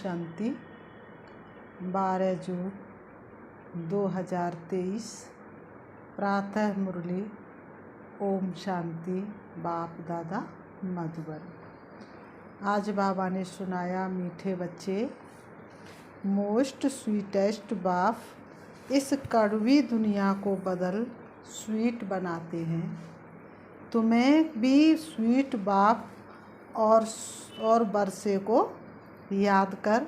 शांति। 12 जून 2023 प्रातः मुरली। ओम शांति। बाप दादा मधुबन। आज बाबा ने सुनाया, मीठे बच्चे, मोस्ट स्वीटेस्ट बाप इस कड़वी दुनिया को बदल स्वीट बनाते हैं। तुम्हें भी स्वीट बाप और बरसे को याद कर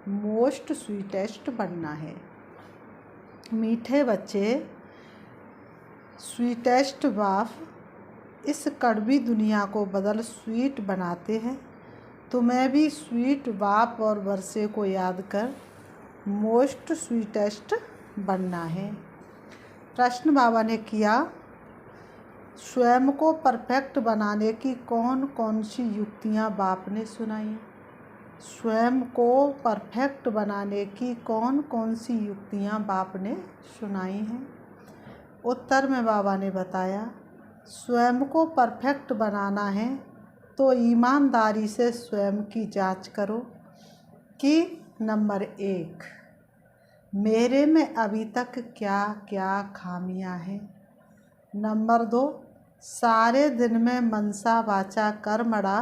मोस्ट स्वीटेस्ट बनना है। मीठे बच्चे, स्वीटेस्ट बाप इस कड़वी दुनिया को बदल स्वीट बनाते हैं। तुम्हें भी स्वीट बाप और बरसे को याद कर मोस्ट स्वीटेस्ट बनना है। प्रश्न बाबा ने किया, स्वयं को परफेक्ट बनाने की कौन कौन सी युक्तियाँ बाप ने सुनाई? स्वयं को परफेक्ट बनाने की कौन कौन सी युक्तियाँ बाप ने सुनाई हैं? उत्तर में बाबा ने बताया, स्वयं को परफेक्ट बनाना है तो ईमानदारी से स्वयं की जांच करो कि नंबर 1, मेरे में अभी तक क्या क्या खामियां हैं। नंबर 2, सारे दिन में मनसा वाचा कर्मणा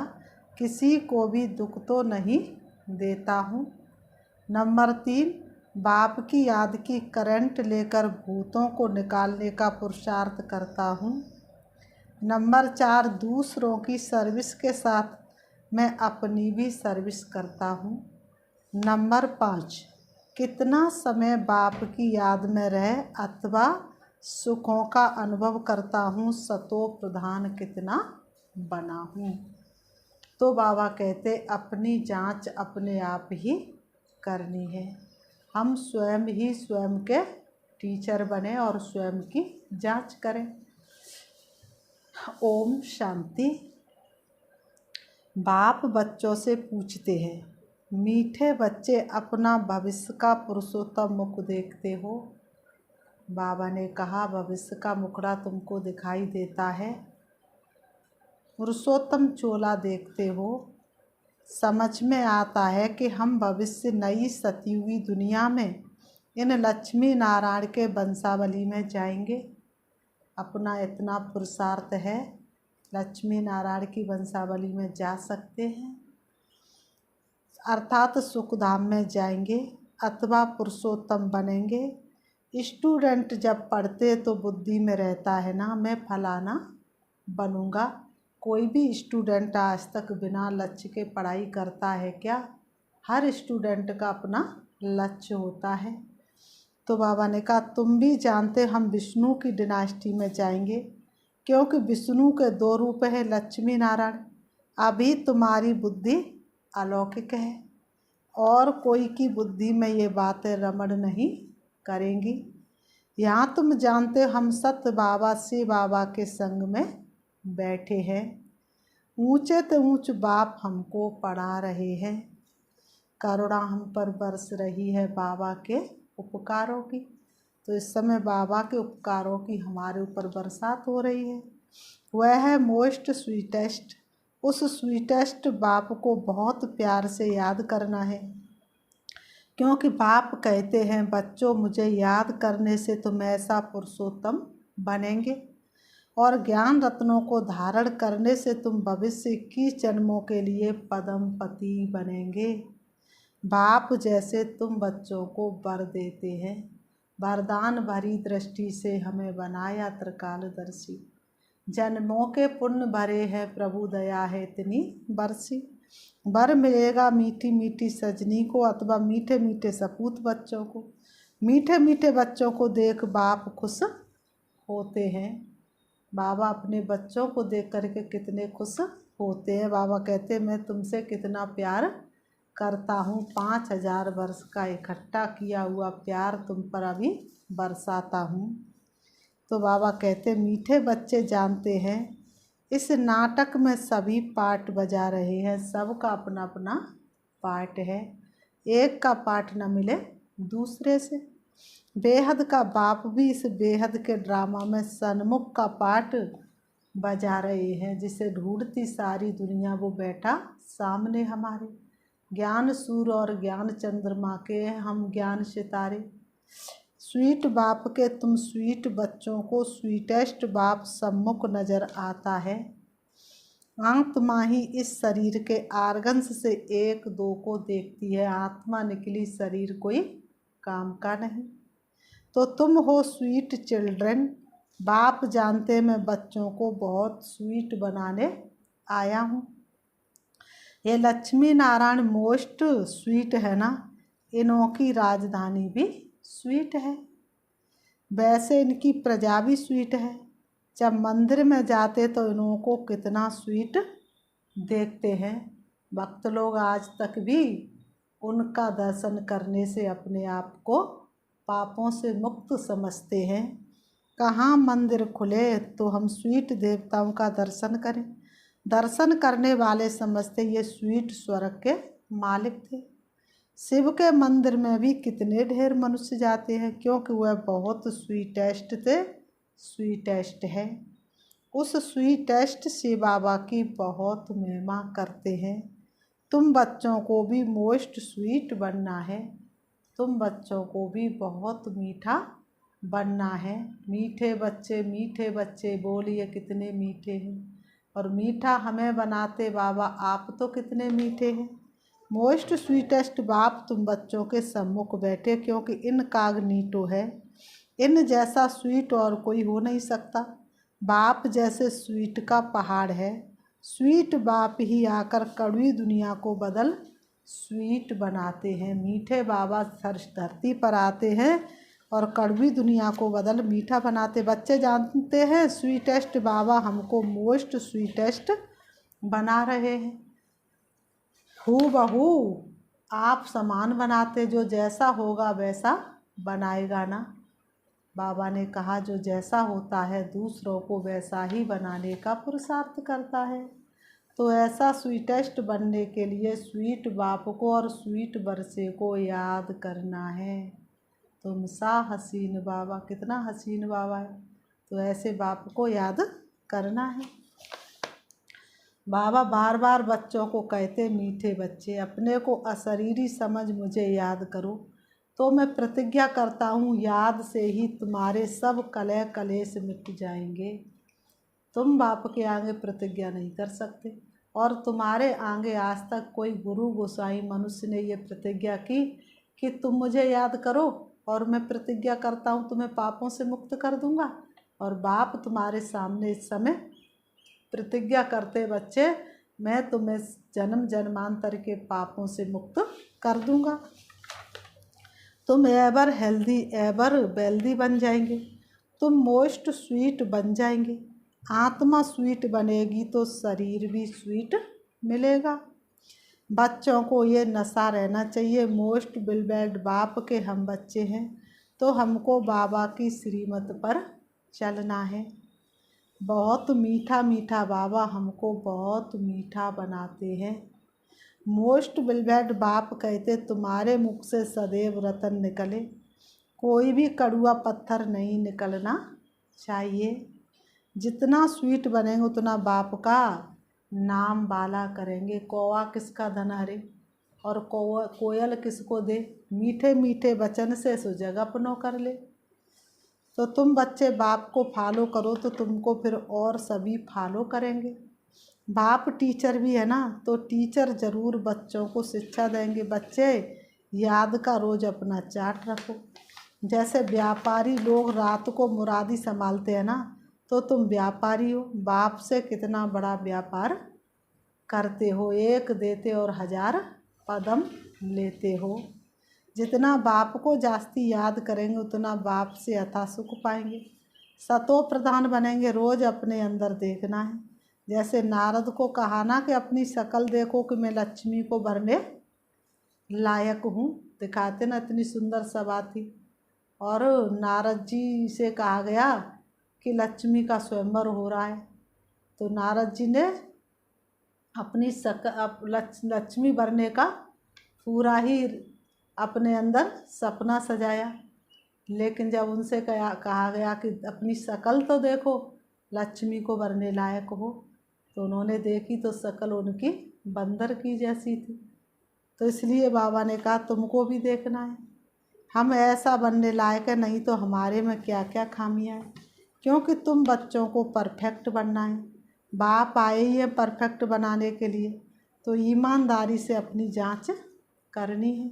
किसी को भी दुख तो नहीं देता हूँ। नंबर 3, बाप की याद की करंट लेकर भूतों को निकालने का पुरुषार्थ करता हूँ। नंबर 4, दूसरों की सर्विस के साथ मैं अपनी भी सर्विस करता हूँ। नंबर 5, कितना समय बाप की याद में रह अथवा सुखों का अनुभव करता हूँ, सतो प्रधान कितना बना हूँ। तो बाबा कहते, अपनी जांच अपने आप ही करनी है। हम स्वयं ही स्वयं के टीचर बने और स्वयं की जांच करें। ओम शांति। बाप बच्चों से पूछते हैं, मीठे बच्चे, अपना भविष्य का पुरुषोत्तम मुख देखते हो? बाबा ने कहा, भविष्य का मुखड़ा तुमको दिखाई देता है। पुरुषोत्तम चोला देखते हो। समझ में आता है कि हम भविष्य नई सतयुगी दुनिया में इन लक्ष्मी नारायण के वंशावली में जाएंगे। अपना इतना पुरुषार्थ है, लक्ष्मी नारायण की वंशावली में जा सकते हैं, अर्थात सुखधाम में जाएंगे अथवा पुरुषोत्तम बनेंगे। स्टूडेंट जब पढ़ते तो बुद्धि में रहता है ना, मैं फलाना बनूंगा। कोई भी स्टूडेंट आज तक बिना लक्ष्य के पढ़ाई करता है क्या? हर स्टूडेंट का अपना लक्ष्य होता है। तो बाबा ने कहा, तुम भी जानते हम विष्णु की डिनास्टी में जाएंगे, क्योंकि विष्णु के 2 रूप है, लक्ष्मी नारायण। अभी तुम्हारी बुद्धि अलौकिक है और कोई की बुद्धि में ये बातें रमण नहीं करेंगी। यहाँ तुम जानते हम सत्य बाबा से बाबा के संग में बैठे हैं। ऊंचे तो ऊंच बाप हमको पढ़ा रहे हैं। करुणा हम पर बरस रही है बाबा के उपकारों की। तो इस समय बाबा के उपकारों की हमारे ऊपर बरसात हो रही है। वह है मोस्ट स्वीटेस्ट। उस स्वीटेस्ट बाप को बहुत प्यार से याद करना है, क्योंकि बाप कहते हैं, बच्चों, मुझे याद करने से तुम ऐसा पुरुषोत्तम बनेंगे और ज्ञान रत्नों को धारण करने से तुम भविष्य 21 जन्मों के लिए पदम पति बनेंगे। बाप जैसे तुम बच्चों को वर देते हैं, वरदान भरी दृष्टि से हमें बनाया त्रिकालदर्शी। जन्मों के पुण्य भरे हैं, प्रभु दया है इतनी बरसी। वर मिलेगा मीठी मीठी सजनी को अथवा मीठे मीठे सपूत बच्चों को। मीठे मीठे बच्चों को देख बाप खुश होते हैं। बाबा अपने बच्चों को देख करके कितने खुश होते हैं। बाबा कहते हैं, मैं तुमसे कितना प्यार करता हूँ। 5000 वर्ष का इकट्ठा किया हुआ प्यार तुम पर अभी बरसाता हूँ। तो बाबा कहते, मीठे बच्चे जानते हैं, इस नाटक में सभी पार्ट बजा रहे हैं। सबका अपना अपना पार्ट है, एक का पार्ट न मिले दूसरे से। बेहद का बाप भी इस बेहद के ड्रामा में सन्मुख का पार्ट बजा रहे हैं, जिसे ढूंढती सारी दुनिया वो बैठा सामने हमारे। ज्ञान सूर्य और ज्ञान चंद्रमा के हम ज्ञान सितारे। स्वीट बाप के तुम स्वीट बच्चों को स्वीटेस्ट बाप सम्मुख नजर आता है। आत्मा ही इस शरीर के आर्गन्स से एक दो को देखती है, आत्मा निकली, शरीर कोई काम का नहीं। तो तुम हो स्वीट चिल्ड्रन। बाप जानते मैं बच्चों को बहुत स्वीट बनाने आया हूँ। ये लक्ष्मी नारायण मोस्ट स्वीट है ना, इनों की राजधानी भी स्वीट है, वैसे इनकी प्रजा भी स्वीट है। जब मंदिर में जाते तो इनों को कितना स्वीट देखते हैं। भक्त लोग आज तक भी उनका दर्शन करने से अपने आप को पापों से मुक्त समझते हैं। कहाँ मंदिर खुले तो हम स्वीट देवताओं का दर्शन करें। दर्शन करने वाले समझते ये स्वीट स्वर्ग के मालिक थे। शिव के मंदिर में भी कितने ढेर मनुष्य जाते हैं, क्योंकि वह बहुत स्वीटेस्ट थे, स्वीटेस्ट है। उस स्वीटेस्ट शिव बाबा की बहुत महिमा करते हैं। तुम बच्चों को भी मोस्ट स्वीट बनना है। तुम बच्चों को भी बहुत मीठा बनना है। मीठे बच्चे बोलिए कितने मीठे हैं। और मीठा हमें बनाते बाबा आप तो कितने मीठे हैं। मोस्ट स्वीटेस्ट बाप तुम बच्चों के सम्मुख बैठे, क्योंकि इनकॉग्निटो है। इन जैसा स्वीट और कोई हो नहीं सकता। बाप जैसे स्वीट का पहाड़ है। स्वीट बाप ही आकर कड़वी दुनिया को बदल स्वीट बनाते हैं। मीठे बाबा धरती पर आते हैं और कड़वी दुनिया को बदल मीठा बनाते। बच्चे जानते हैं स्वीटेस्ट बाबा हमको मोस्ट स्वीटेस्ट बना रहे हैं। हूबहू आप समान बनाते, जो जैसा होगा वैसा बनाएगा ना। बाबा ने कहा जो जैसा होता है दूसरों को वैसा ही बनाने का पुरुषार्थ करता है। तो ऐसा स्वीटेस्ट बनने के लिए स्वीट बाप को और स्वीट बरसे को याद करना है। तुम सा हसीन बाबा, कितना हसीन बाबा है, तो ऐसे बाप को याद करना है। बाबा बार बार बच्चों को कहते मीठे बच्चे अपने को अशरीरी समझ मुझे याद करो। तो मैं प्रतिज्ञा करता हूँ याद से ही तुम्हारे सब कलह कलेश मिट जाएंगे। तुम बाप के आगे प्रतिज्ञा नहीं कर सकते, और तुम्हारे आगे आज तक कोई गुरु गोसाई मनुष्य ने ये प्रतिज्ञा की कि तुम मुझे याद करो, और मैं प्रतिज्ञा करता हूँ तुम्हें पापों से मुक्त कर दूंगा। और बाप तुम्हारे सामने इस समय प्रतिज्ञा करते बच्चे मैं तुम्हें जन्म जन्मांतर के पापों से मुक्त कर दूंगा। तुम एवर हेल्दी एवर वेल्दी बन जाएंगे। तुम मोस्ट स्वीट बन जाएंगे। आत्मा स्वीट बनेगी तो शरीर भी स्वीट मिलेगा। बच्चों को ये नशा रहना चाहिए। मोस्ट बिलबैड बाप के हम बच्चे हैं, तो हमको बाबा की श्रीमत पर चलना है। बहुत मीठा मीठा बाबा हमको बहुत मीठा बनाते हैं। मोस्ट बिलबैड बाप कहते तुम्हारे मुख से सदैव रतन निकले, कोई भी कड़ुआ पत्थर नहीं निकलना चाहिए। जितना स्वीट बनेंगे उतना बाप का नाम बाला करेंगे। कौवा किसका धन हरे और कोयल किसको दे, मीठे मीठे वचन से सो जग अपनो कर ले। तो तुम बच्चे बाप को फॉलो करो तो तुमको फिर और सभी फॉलो करेंगे। बाप टीचर भी है ना, तो टीचर ज़रूर बच्चों को शिक्षा देंगे। बच्चे याद का रोज़ अपना चार्ट रखो। जैसे व्यापारी लोग रात को मुरादी संभालते हैं ना, तो तुम व्यापारी हो, बाप से कितना बड़ा व्यापार करते हो, एक देते और 1000 पदम लेते हो। जितना बाप को जास्ती याद करेंगे उतना बाप से अथा सुख पाएंगे। सतो प्रधान बनेंगे। रोज़ अपने अंदर देखना है। जैसे नारद को कहा ना कि अपनी शक्ल देखो कि मैं लक्ष्मी को भरने लायक हूँ, दिखाते ना इतनी सुंदर सभा थी। और नारद जी से कहा गया कि लक्ष्मी का स्वयंवर हो रहा है, तो नारद जी ने अपनी लक्ष्मी भरने का पूरा ही अपने अंदर सपना सजाया। लेकिन जब उनसे कहा गया कि अपनी शक्ल तो देखो लक्ष्मी को भरने लायक हो, तो उन्होंने देखी तो शक्ल उनकी बंदर की जैसी थी। तो इसलिए बाबा ने कहा तुमको भी देखना है, हम ऐसा बनने लायक है, नहीं तो हमारे में क्या क्या खामियां हैं, क्योंकि तुम बच्चों को परफेक्ट बनना है। बाप आए ही है परफेक्ट बनाने के लिए, तो ईमानदारी से अपनी जांच करनी है,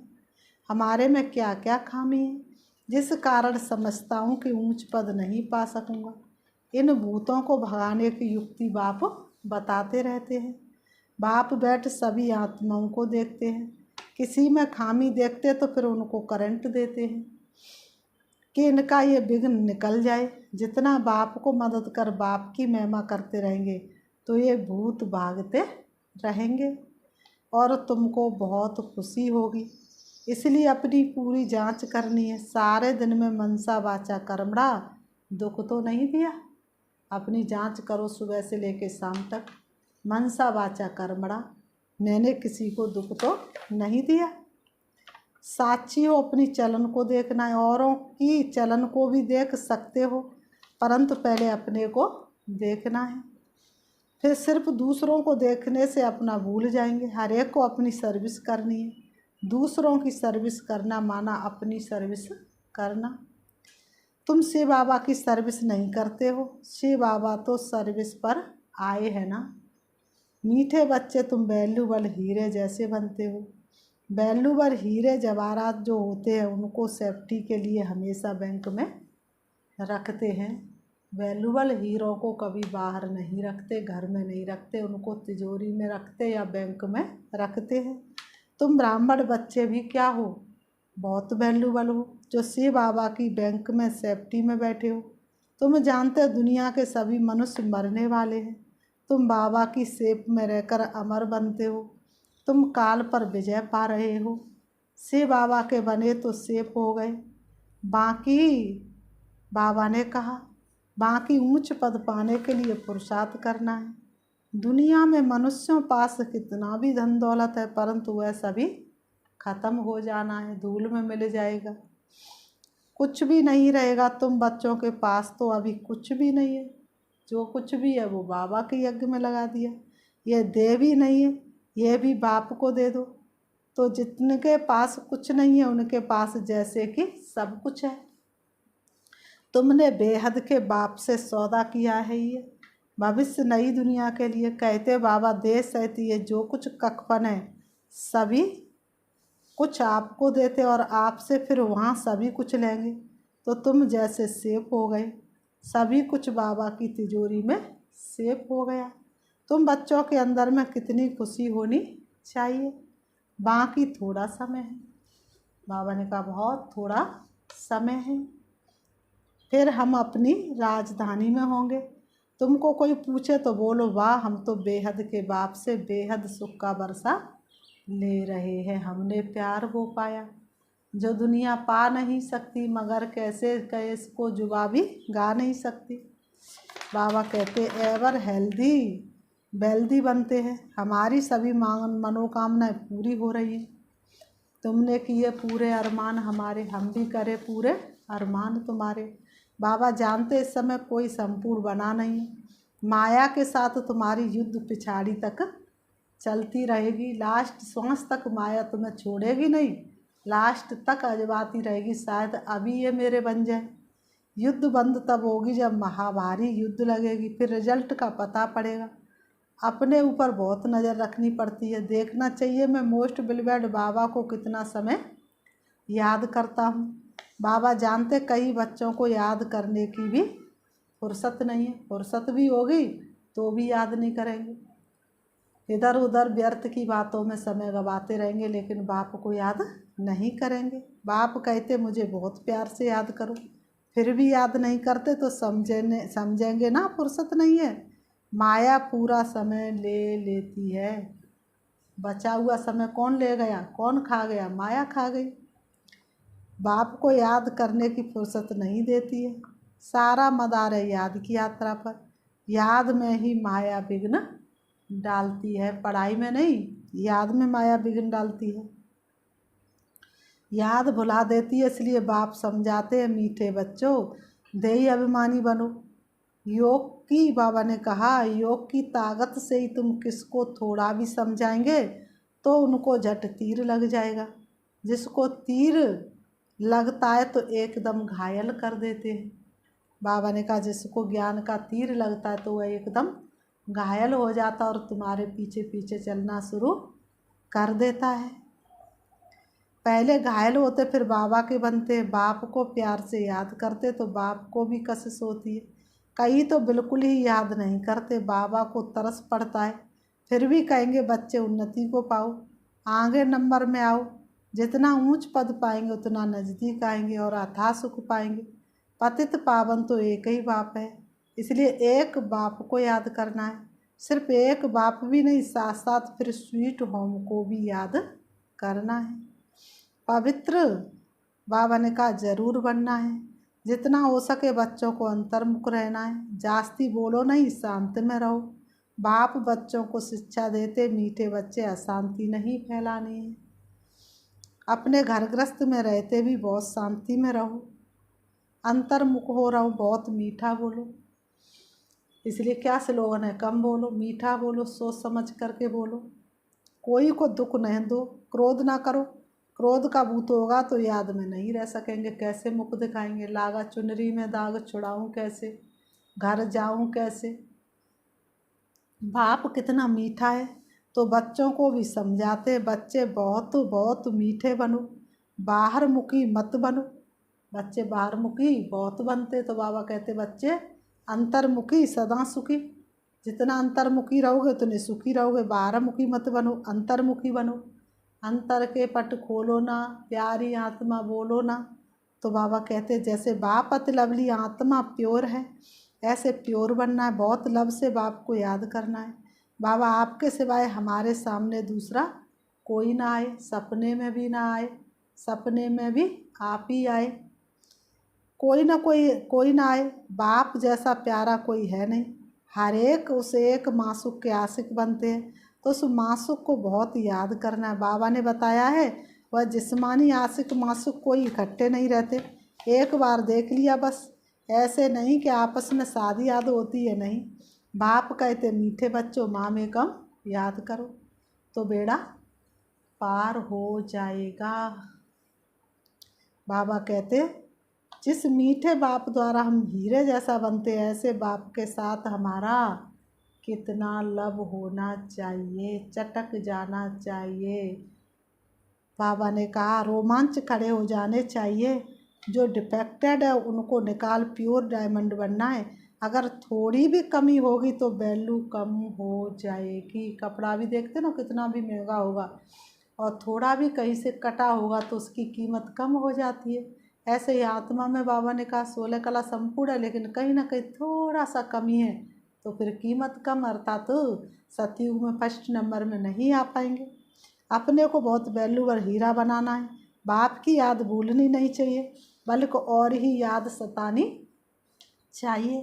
हमारे में क्या क्या खामी है, जिस कारण समझता हूँ कि ऊंच पद नहीं पा सकूँगा। इन भूतों को भगाने की युक्ति बाप बताते रहते हैं। बाप बैठ सभी आत्माओं को देखते हैं, किसी में खामी देखते तो फिर उनको करंट देते हैं कि इनका ये विघ्न निकल जाए। जितना बाप को मदद कर बाप की महिमा करते रहेंगे तो ये भूत भागते रहेंगे और तुमको बहुत खुशी होगी। इसलिए अपनी पूरी जांच करनी है। सारे दिन में मनसा वाचा कर्मणा दुख तो नहीं दिया, अपनी जांच करो सुबह से लेकर शाम तक। मनसा वाचा कर्मणा, मैंने किसी को दुख तो नहीं दिया। साक्षी हो, अपनी चलन को देखना है। औरों की चलन को भी देख सकते हो, परंतु पहले अपने को देखना है। फिर सिर्फ दूसरों को देखने से अपना भूल जाएंगे। हर एक को अपनी सर्विस करनी है। दूसरों की सर्विस करना माना अपनी सर्विस करना। तुम शिव बाबा की सर्विस नहीं करते हो, शिव बाबा तो सर्विस पर आए हैं ना। मीठे बच्चे, तुम वैल्यूबल हीरे जैसे बनते हो। वैल्यूबल हीरे जवाहरात जो होते हैं उनको सेफ्टी के लिए हमेशा बैंक में रखते हैं। वैल्यूबल हीरो को कभी बाहर नहीं रखते, घर में नहीं रखते, उनको तिजोरी में रखते या बैंक में रखते हैं। तुम ब्राह्मण बच्चे भी क्या हो, बहुत वैल्यूबल हो, जो शिव बाबा की बैंक में सेफ्टी में बैठे हो। तुम जानते हो दुनिया के सभी मनुष्य मरने वाले हैं, तुम बाबा की सेफ में रहकर अमर बनते हो। तुम काल पर विजय पा रहे हो। शिव बाबा के बने तो सेफ हो गए। बाकी बाबा ने कहा, बाकी ऊंच पद पाने के लिए पुरुषार्थ करना है। दुनिया में मनुष्यों पास कितना भी धन दौलत है, परंतु वह सभी खत्म हो जाना है, धूल में मिल जाएगा, कुछ भी नहीं रहेगा। तुम बच्चों के पास तो अभी कुछ भी नहीं है, जो कुछ भी है वो बाबा के यज्ञ में लगा दिया। ये दे भी नहीं है, ये भी बाप को दे दो। तो जिनके पास कुछ नहीं है उनके पास जैसे कि सब कुछ है। तुमने बेहद के बाप से सौदा किया है, ये भविष्य नई दुनिया के लिए। कहते बाबा देश रहती है, जो कुछ कखपन है सभी कुछ आपको देते और आपसे फिर वहाँ सभी कुछ लेंगे। तो तुम जैसे सेफ हो गए, सभी कुछ बाबा की तिजोरी में सेफ हो गया। तुम बच्चों के अंदर में कितनी खुशी होनी चाहिए। बाकी थोड़ा समय है, बाबा ने कहा बहुत थोड़ा समय है, फिर हम अपनी राजधानी में होंगे। तुमको कोई पूछे तो बोलो वाह, हम तो बेहद के बाप से बेहद सुख का बरसा ले रहे हैं। हमने प्यार वो पाया जो दुनिया पा नहीं सकती, मगर कैसे इसको जुबा भी गा नहीं सकती। बाबा कहते एवर हेल्दी वेल्दी बनते हैं। हमारी सभी मनोकामनाएं पूरी हो रही हैं। तुमने किए पूरे अरमान हमारे, हम भी करे पूरे अरमान तुम्हारे। बाबा जानते इस समय कोई संपूर्ण बना नहीं। माया के साथ तुम्हारी युद्ध पिछाड़ी तक चलती रहेगी, लास्ट श्वास तक माया तुम्हें छोड़ेगी नहीं, लास्ट तक अजबाती रहेगी। शायद अभी ये मेरे बन जाए। युद्ध बंद तब होगी जब महाभारी युद्ध लगेगी, फिर रिजल्ट का पता पड़ेगा। अपने ऊपर बहुत नज़र रखनी पड़ती है। देखना चाहिए मैं मोस्ट बिलवेड बाबा को कितना समय याद करता हूँ। बाबा जानते कई बच्चों को याद करने की भी फुर्सत नहीं है, फुर्सत भी होगी तो भी याद नहीं करेंगे, इधर उधर व्यर्थ की बातों में समय गवाते रहेंगे, लेकिन बाप को याद नहीं करेंगे। बाप कहते मुझे बहुत प्यार से याद करो, फिर भी याद नहीं करते तो समझेंगे ना फुर्सत नहीं है। माया पूरा समय ले लेती है, बचा हुआ समय कौन ले गया, कौन खा गया, माया खा गई। बाप को याद करने की फुर्सत नहीं देती है। सारा मदार है याद की यात्रा पर। याद में ही माया विघ्न डालती है, पढ़ाई में नहीं, याद में माया विघ्न डालती है, याद भुला देती है। इसलिए बाप समझाते हैं मीठे बच्चों देही अभिमानी बनो। योग की बाबा ने कहा योग की ताकत से ही तुम किसको थोड़ा भी समझाएंगे तो उनको झट तीर लग जाएगा। जिसको तीर लगता है तो एकदम घायल कर देते हैं। बाबा ने कहा जिसको ज्ञान का तीर लगता है तो वह एकदम घायल हो जाता और तुम्हारे पीछे पीछे चलना शुरू कर देता है। पहले घायल होते फिर बाबा के बनते, बाप को प्यार से याद करते तो बाप को भी कशिश होती है। कई तो बिल्कुल ही याद नहीं करते, बाबा को तरस पड़ता है, फिर भी कहेंगे बच्चे उन्नति को पाओ, आगे नंबर में आओ, जितना ऊंच पद पाएंगे उतना नज़दीक आएंगे और अथाह सुख पाएंगे। पतित पावन तो एक ही बाप है, इसलिए एक बाप को याद करना है। सिर्फ एक बाप भी नहीं, साथ साथ फिर स्वीट होम को भी याद करना है। पवित्र बाबा ने कहा जरूर बनना है। जितना हो सके बच्चों को अंतर्मुख रहना है, जास्ती बोलो नहीं, शांत में रहो। बाप बच्चों को शिक्षा देते, मीठे बच्चे अशांति नहीं फैलानी है। अपने घर गृहस्थ में रहते भी बहुत शांति में रहो, अंतर्मुख हो रहो, बहुत मीठा बोलो। इसलिए क्या स्लोगन है, कम बोलो, मीठा बोलो, सोच समझ करके बोलो, कोई को दुख नहीं दो, क्रोध ना करो। क्रोध का भूत होगा तो याद में नहीं रह सकेंगे, कैसे मुख दिखाएंगे, लागा चुनरी में दाग छुड़ाऊं कैसे, घर जाऊं कैसे। बाप कितना मीठा है तो बच्चों को भी समझाते, बच्चे बहुत बहुत मीठे बनो, बाहर मुखी मत बनो। बच्चे बाहर मुखी बहुत बनते तो बाबा कहते बच्चे अंतर्मुखी सदा सुखी। जितना अंतर्मुखी रहोगे उतने सुखी रहोगे, बाहर मुखी मत बनो, अंतर्मुखी बनो। अंतर के पट खोलो ना, प्यारी आत्मा बोलो ना। तो बाबा कहते जैसे बाप अति लवली आत्मा प्योर है, ऐसे प्योर बनना है, बहुत लब से बाप को याद करना है। बाबा आपके सिवाय हमारे सामने दूसरा कोई ना आए, सपने में भी ना आए, सपने में भी आप ही आए, कोई ना कोई ना आए। बाप जैसा प्यारा कोई है नहीं, हर एक उस एक मासूक के आशिक बनते हैं, तो उस मासूक को बहुत याद करना है। बाबा ने बताया है वह जिस्मानी आशिक मासूक कोई इकट्ठे नहीं रहते, एक बार देख लिया बस। ऐसे नहीं कि आपस में शादी याद होती है, नहीं। बाप कहते मीठे बच्चों माँ में कम याद करो तो बेड़ा पार हो जाएगा। बाबा कहते जिस मीठे बाप द्वारा हम हीरे जैसा बनते हैं, ऐसे बाप के साथ हमारा कितना लब होना चाहिए, चटक जाना चाहिए। बाबा ने कहा रोमांच खड़े हो जाने चाहिए। जो डिफेक्टेड है उनको निकाल प्योर डायमंड बनना है। अगर थोड़ी भी कमी होगी तो वैल्यू कम हो जाएगी। कपड़ा भी देखते ना कितना भी महंगा होगा और थोड़ा भी कहीं से कटा होगा तो उसकी कीमत कम हो जाती है। ऐसे ही आत्मा में बाबा ने कहा 16 कला संपूर्ण है, लेकिन कहीं ना कहीं थोड़ा सा कमी है तो फिर कीमत कम, अर्थात तो सतयुग में फर्स्ट नंबर में नहीं आ पाएंगे। अपने को बहुत वैल्यूबल हीरा बनाना है। बाप की याद भूलनी नहीं चाहिए, बल्कि और ही याद सतानी चाहिए।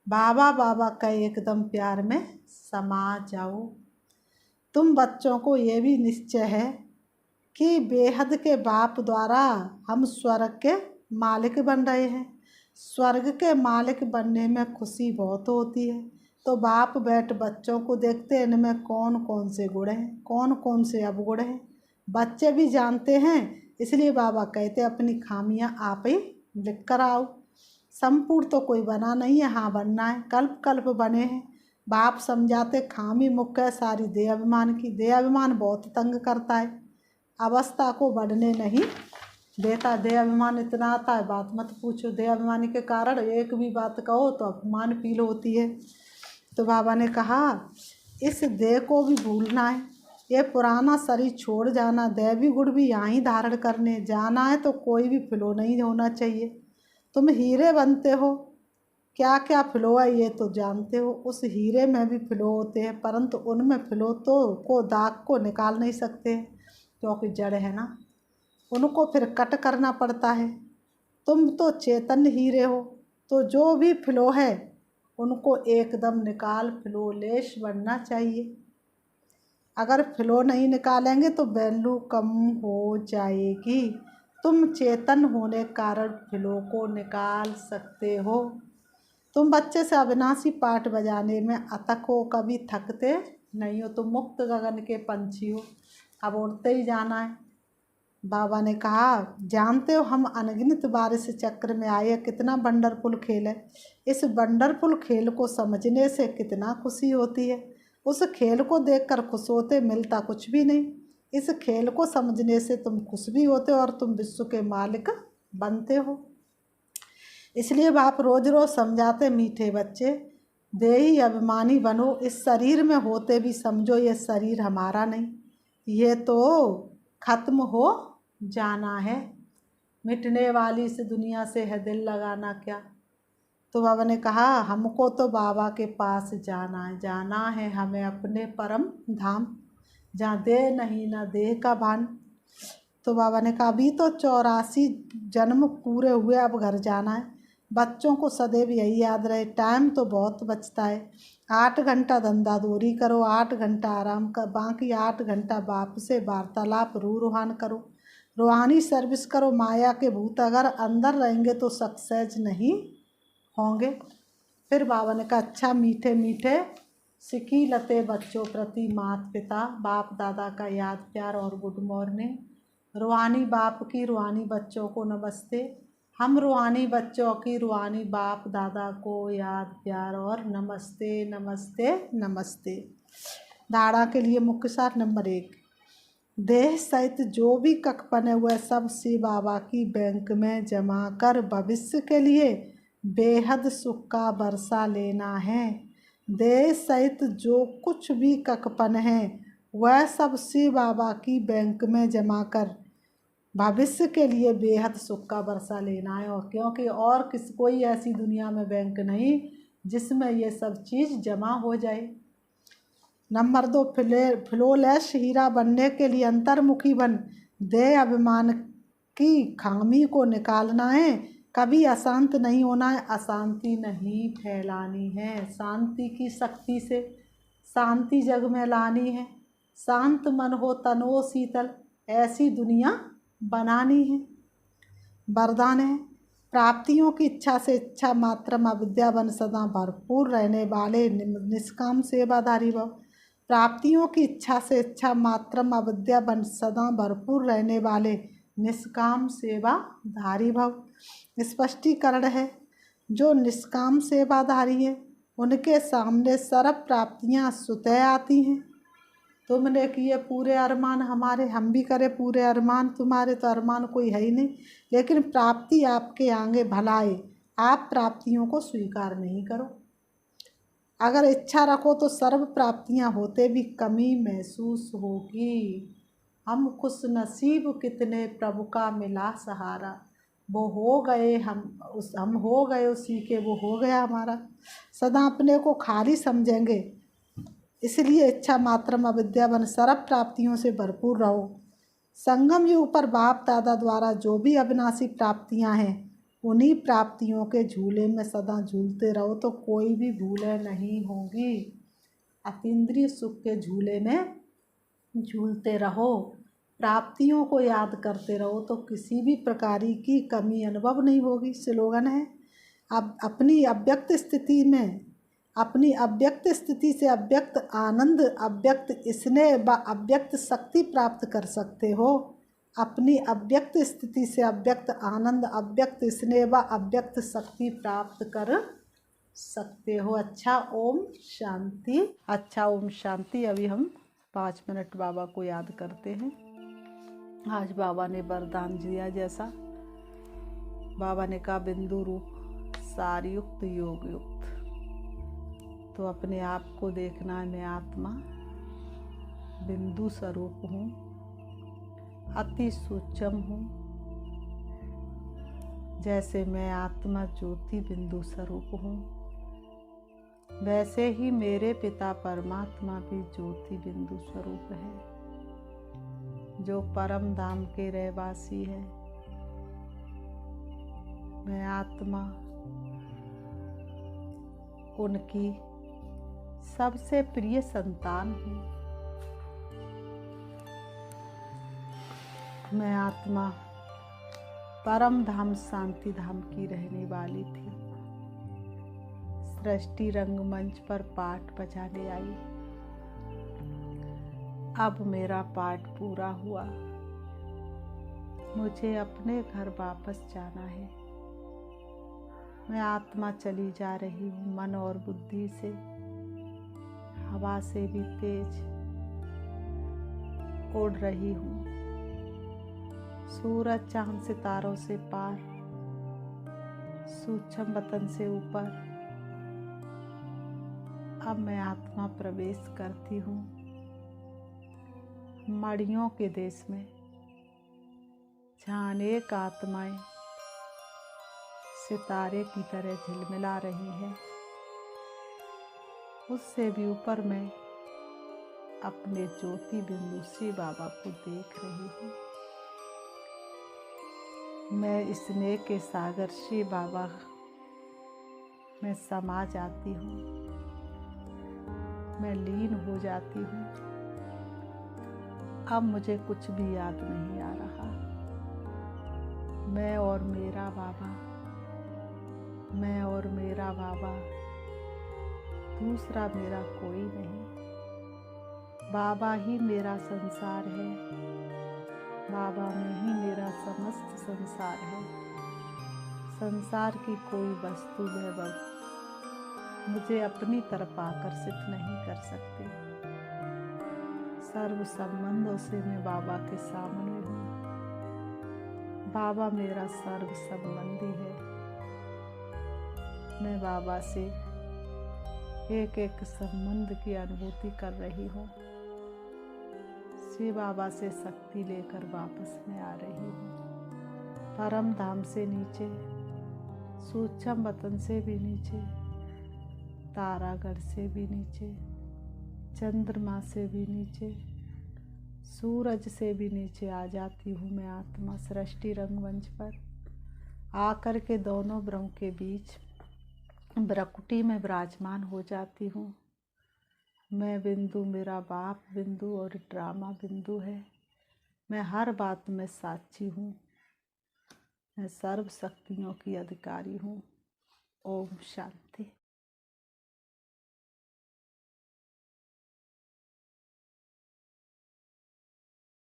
बाबा बाबा का एकदम प्यार में समा जाओ। तुम बच्चों को ये भी निश्चय है कि बेहद के बाप द्वारा हम स्वर्ग के मालिक बन रहे हैं। स्वर्ग के मालिक बनने में खुशी बहुत होती है। तो बाप बैठ बच्चों को देखते हैं इनमें कौन कौन से गुण हैं, कौन कौन से अवगुण हैं। बच्चे भी जानते हैं, इसलिए बाबा कहते अपनी खामियां आप ही लिख कर आओ। संपूर्ण तो कोई बना नहीं है, हाँ बनना है, कल्प कल्प बने हैं। बाप समझाते खामी मुख्य है सारी देह अभिमान की। देह अभिमान बहुत तंग करता है, अवस्था को बढ़ने नहीं देता। देह अभिमान इतना आता है बात मत पूछो। देह अभिमानी के कारण एक भी बात कहो तो अपमान फील होती है। तो बाबा ने कहा इस देह को भी भूलना है, ये पुराना शरीर छोड़ जाना, दैवी गुण भी यहाँ ही धारण करने जाना है, तो कोई भी फ्लो नहीं होना चाहिए। तुम हीरे बनते हो, क्या क्या फ्लो है ये तो जानते हो। उस हीरे में भी फ्लो होते हैं, परंतु उनमें फ्लो तो को दाग को निकाल नहीं सकते क्योंकि जड़ है ना, उनको फिर कट करना पड़ता है। तुम तो चैतन्य हीरे हो, तो जो भी फ्लो है उनको एकदम निकाल फ्लो लेस बनना चाहिए। अगर फ्लो नहीं निकालेंगे तो वैल्यू कम हो जाएगी। तुम चेतन होने के कारण फ्लो को निकाल सकते हो। तुम बच्चे से अविनाशी पाठ बजाने में अथक हो, कभी थकते नहीं हो। तुम मुक्त गगन के पंछी हो, अब उड़ते ही जाना है। बाबा ने कहा, जानते हो हम अनगिनत बार इस चक्र में आए, कितना वंडरफुल खेल है। इस वंडरफुल खेल को समझने से कितना खुशी होती है। उस खेल को देखकर खुश होते, मिलता कुछ भी नहीं। इस खेल को समझने से तुम खुश भी होते हो और तुम विश्व के मालिक बनते हो। इसलिए बाप रोज रोज समझाते, मीठे बच्चे देही अभिमानी बनो। इस शरीर में होते भी समझो ये शरीर हमारा नहीं, ये तो खत्म हो जाना है। मिटने वाली इस दुनिया से है दिल लगाना क्या। तो बाबा ने कहा, हमको तो बाबा के पास जाना है हमें अपने परम धाम, जहाँ देह नहीं ना देह का भान। तो बाबा ने कहा, अभी तो 84 जन्म पूरे हुए, अब घर जाना है। बच्चों को सदैव यही याद रहे, टाइम तो बहुत बचता है। 8 घंटा धंधादौरी करो, 8 घंटा आराम कर, बाकी 8 घंटा बाप से वार्तालाप रूहान करो, रूहानी सर्विस करो। माया के भूत अगर अंदर रहेंगे तो सक्सेस नहीं होंगे। फिर बाबा ने कहा, अच्छा मीठे मीठे सिकी लते बच्चों प्रति माता पिता बाप दादा का याद प्यार और गुड मॉर्निंग। रूहानी बाप की रूहानी बच्चों को नमस्ते। हम रूहानी बच्चों की रूहानी बाप दादा को याद प्यार और नमस्ते नमस्ते नमस्ते। धारणा के लिए मुख्य सार नंबर 1, देह सहित जो भी कक बने हुए सब शिव बाबा की बैंक में जमा कर भविष्य के लिए बेहद सुख का बरसा लेना है। देह सहित जो कुछ भी ककपन है वह सब शिव बाबा की बैंक में जमा कर भविष्य के लिए बेहद सुख का बरसा लेना है। और क्योंकि और कोई ऐसी दुनिया में बैंक नहीं जिसमें ये सब चीज़ जमा हो जाए। नंबर 2, फ्लोलेस हीरा बनने के लिए अंतर्मुखी बन। देह अभिमान की खामी को निकालना है, कभी अशांत नहीं होना है, अशांति नहीं फैलानी है। शांति की शक्ति से शांति जग में लानी है। शांत मन हो तनो शीतल, ऐसी दुनिया बनानी है। वरदान है, प्राप्तियों की इच्छा से इच्छा मात्र अविद्या बन सदा भरपूर रहने वाले निष्काम सेवाधारी भव। प्राप्तियों की इच्छा से इच्छा मात्र अविद्या बन सदा भरपूर रहने वाले निष्काम सेवाधारी भव। स्पष्टीकरण है, जो निष्काम सेवाधारी है उनके सामने सर्व प्राप्तियां स्वतः आती हैं। तुमने किए पूरे अरमान हमारे, हम भी करें पूरे अरमान तुम्हारे, तो अरमान कोई है ही नहीं। लेकिन प्राप्ति आपके आगे भलाए, आप प्राप्तियों को स्वीकार नहीं करो। अगर इच्छा रखो तो सर्व प्राप्तियां होते भी कमी महसूस होगी। हम खुश नसीब कितने प्रभु का मिला सहारा, वो हो गए हम हो गए उसी के, वो हो गया हमारा। सदा अपने को खाली समझेंगे, इसलिए इच्छा मात्र अविद्या बन सर्व प्राप्तियों से भरपूर रहो। संगम युग पर बाप दादा द्वारा जो भी अविनाशी प्राप्तियां हैं उन्हीं प्राप्तियों के झूले में सदा झूलते रहो तो कोई भी भूले नहीं होगी। अतीन्द्रिय सुख के झूले में झूलते रहो, प्राप्तियों को याद करते रहो तो किसी भी प्रकार की कमी अनुभव नहीं होगी। स्लोगन है, अब अपनी अव्यक्त स्थिति में, अपनी अव्यक्त स्थिति से अव्यक्त आनंद, अव्यक्त स्नेह व अव्यक्त शक्ति प्राप्त कर सकते हो। अपनी अव्यक्त स्थिति से अव्यक्त आनंद, अव्यक्त स्नेह व अव्यक्त शक्ति प्राप्त कर सकते हो। अच्छा ओम शांति। अच्छा ओम शांति। अभी हम 5 मिनट बाबा को याद करते हैं। आज बाबा ने वरदान दिया, जैसा बाबा ने कहा, बिंदु रूप सार युक्त योग युक्त। तो अपने आप को देखना, मैं आत्मा बिंदु स्वरूप हूँ, अति सूक्ष्म हूँ। जैसे मैं आत्मा ज्योति बिंदु स्वरूप हूँ, वैसे ही मेरे पिता परमात्मा भी ज्योति बिंदु स्वरूप है, जो परम धाम के रहवासी है। मैं आत्मा उनकी सबसे प्रिय संतान हूँ। मैं आत्मा परम धाम शांति धाम की रहने वाली थी। सृष्टि रंगमंच पर पाठ बजाने आई। अब मेरा पाठ पूरा हुआ। मुझे अपने घर वापस जाना है। मैं आत्मा चली जा रही हूँ मन और बुद्धि से, हवा से भी तेज उड़ रही हूँ, सूरज चांद सितारों से पार, सूक्ष्म वतन से ऊपर। अब मैं आत्मा प्रवेश करती हूँ मड़ियों के देश में, जहाँ अनेक आत्माएं सितारे की तरह झिलमिला रही हैं। उससे भी ऊपर मैं अपने ज्योति बिंदु शिव बाबा को देख रही हूँ। मैं स्नेह के सागर शिव बाबा में समा जाती हूँ, मैं लीन हो जाती हूँ। अब मुझे कुछ भी याद नहीं आ रहा। मैं और मेरा बाबा, मैं और मेरा बाबा, दूसरा मेरा कोई नहीं। बाबा ही मेरा संसार है, बाबा में ही मेरा समस्त संसार है। संसार की कोई वस्तु वैभव मुझे अपनी तरफ आकर्षित नहीं कर सकती। सर्व संबंधों से मैं बाबा के सामने हूँ। बाबा मेरा सर्व संबंधी है। मैं बाबा से एक एक संबंध की अनुभूति कर रही हूँ। शिव बाबा से शक्ति लेकर वापस मैं आ रही हूँ। परम धाम से नीचे, सूक्ष्म वतन से भी नीचे, तारागढ़ से भी नीचे, चंद्रमा से भी नीचे, सूरज से भी नीचे आ जाती हूँ मैं आत्मा सृष्टि रंगमंच पर। आकर के दोनों ब्रह्म के बीच ब्रकुटी में विराजमान हो जाती हूँ। मैं बिंदु, मेरा बाप बिंदु और ड्रामा बिंदु है। मैं हर बात में साक्षी हूँ। मैं सर्व शक्तियों की अधिकारी हूँ। ओम शांति।